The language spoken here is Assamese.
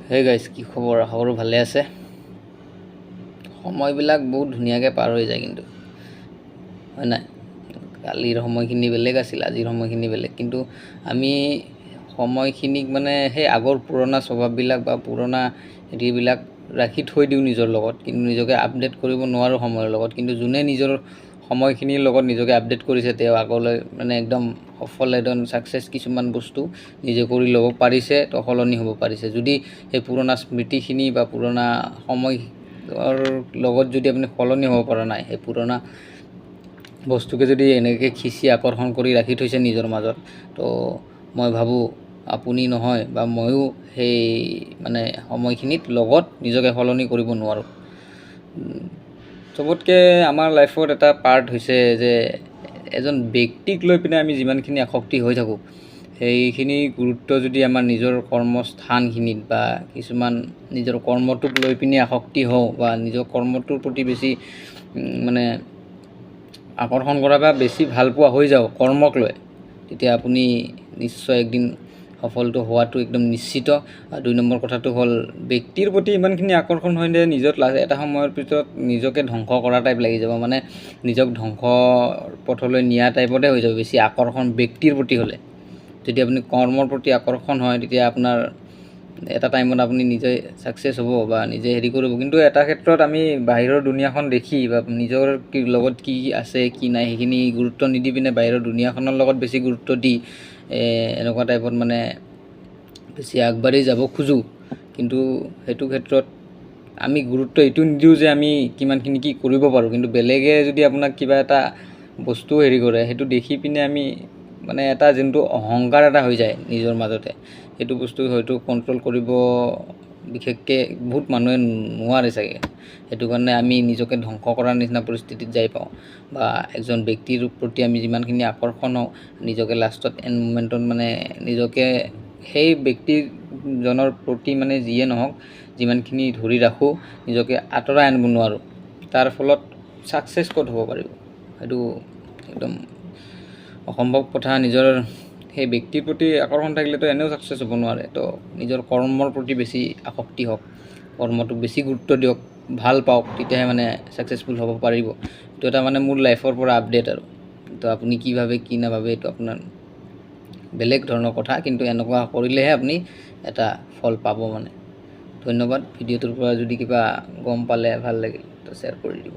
হে গাইজ, কি খবৰ? আশা কৰোঁ ভালে আছে। সময়বিলাক বহুত ধুনীয়াকৈ পাৰ হৈ যায় কিন্তু, হয় নাই? কালিৰ সময়খিনি বেলেগ আছিল, আজিৰ সময়খিনি বেলেগ, কিন্তু আমি সময়খিনিক মানে সেই আগৰ পুৰণা স্বভাৱবিলাক বা পুৰণা হেৰিবিলাক ৰাখি থৈ দিওঁ নিজৰ লগত, কিন্তু নিজকে আপডেট কৰিব নোৱাৰোঁ সময়ৰ লগত। কিন্তু যোনে নিজৰ সময়খিনিৰ লগত নিজকে আপডেট কৰিছে, তেওঁ আগলৈ মানে একদম সফল এজন ছাকচেছ কিছুমান বস্তু নিজে কৰি ল'ব পাৰিছে, তো সলনি হ'ব পাৰিছে। যদি সেই পুৰণা স্মৃতিখিনি বা পুৰণা সময়ৰ লগত যদি আপুনি সলনি হ'ব পৰা নাই, সেই পুৰণা বস্তুকে যদি এনেকৈ খিচি আকৰ্ষণ কৰি ৰাখি থৈছে নিজৰ মাজত, তো মই ভাবোঁ আপুনি নহয় বা ময়ো সেই মানে সময়খিনিত লগত নিজকে সলনি কৰিব নোৱাৰোঁ। চবতকৈ আমাৰ লাইফত এটা পাৰ্ট হৈছে যে এজন ব্যক্তিক লৈ পিনে আমি যিমানখিনি আসক্তি হৈ থাকোঁ, সেইখিনি গুৰুত্ব যদি আমাৰ নিজৰ কৰ্মস্থানখিনিত বা কিছুমান নিজৰ কৰ্মটোক লৈ পিনে আসক্তি হওঁ বা নিজৰ কৰ্মটোৰ প্ৰতি বেছি মানে আকৰ্ষণ কৰা বা বেছি ভাল পোৱা হৈ যাওঁ কৰ্মক লৈ, তেতিয়া আপুনি নিশ্চয় একদিন সফলটো হোৱাটো একদম নিশ্চিত। আৰু 2 নম্বৰ কথাটো হ'ল, ব্যক্তিৰ প্ৰতি ইমানখিনি আকৰ্ষণ হয় যে নিজত এটা সময়ৰ পিছত নিজকে ধ্বংস কৰা টাইপ লাগি যাব, মানে নিজক ধ্বংসৰ পথলৈ নিয়া টাইপতে হৈ যাব বেছি আকৰ্ষণ ব্যক্তিৰ প্ৰতি হ'লে। যদি আপুনি কৰ্মৰ প্ৰতি আকৰ্ষণ হয়, তেতিয়া আপোনাৰ এটা টাইমত আপুনি নিজে ছাকচেছ হ'ব বা নিজে হেৰি কৰিব। কিন্তু এটা ক্ষেত্ৰত আমি বাহিৰৰ দুনিয়াখন দেখি বা নিজৰ লগত কি আছে কি নাই সেইখিনি গুৰুত্ব নিদি পিনে বাহিৰৰ দুনিয়াখনৰ লগত বেছি গুৰুত্ব দি এনেকুৱা টাইপত মানে বেছি আগবাঢ়ি যাব খোজোঁ। কিন্তু সেইটো ক্ষেত্ৰত আমি গুৰুত্ব এইটো নিদিওঁ যে আমি কিমানখিনি কি কৰিব পাৰোঁ, কিন্তু বেলেগে যদি আপোনাক কিবা এটা বস্তু হেৰি কৰে, সেইটো দেখি পিনে আমি মানে এটা যোনটো অহংকাৰ এটা হৈ যায় নিজৰ মাজতে, সেইটো বস্তু হয়তো কণ্ট্ৰল কৰিব বিশেষকৈ বহুত মানুহে নোৱাৰে চাগে। সেইটো কাৰণে আমি নিজকে ধ্বংস কৰাৰ নিচিনা পৰিস্থিতিত যাই পাওঁ। বা এজন ব্যক্তিৰ প্ৰতি আমি যিমানখিনি আকৰ্ষণ হওঁ, নিজকে লাষ্টত এণ্ড মুমেণ্টত মানে নিজকে সেই ব্যক্তিজনৰ প্ৰতি মানে যিয়ে নহওক যিমানখিনি ধৰি ৰাখোঁ, নিজকে আঁতৰাই আনিব নোৱাৰোঁ। তাৰ ফলত ছাকচেছ ক'ত হ'ব পাৰিব? সেইটো একদম অসম্ভৱ কথা। নিজৰ সেই ব্যক্তিৰ প্ৰতি আকৰ্ষণ থাকিলেতো এনেও ছাকচেছ হ'ব নোৱাৰে। তো নিজৰ কৰ্মৰ প্ৰতি বেছি আসক্তি হওক, কৰ্মটোক বেছি গুৰুত্ব দিয়ক, ভাল পাওক, তেতিয়াহে মানে ছাকচেছফুল হ'ব পাৰিব। এইটো এটা মানে মোৰ লাইফৰ পৰা আপডেট আৰু। তো আপুনি কি ভাবে কি নাভাবে এইটো আপোনাৰ বেলেগ ধৰণৰ কথা, কিন্তু এনেকুৱা কৰিলেহে আপুনি এটা ফল পাব মানে। ধন্যবাদ। ভিডিঅ'টোৰ পৰা যদি কিবা গম পালে ভাল লাগিল, তো শ্বেয়াৰ কৰি দিব।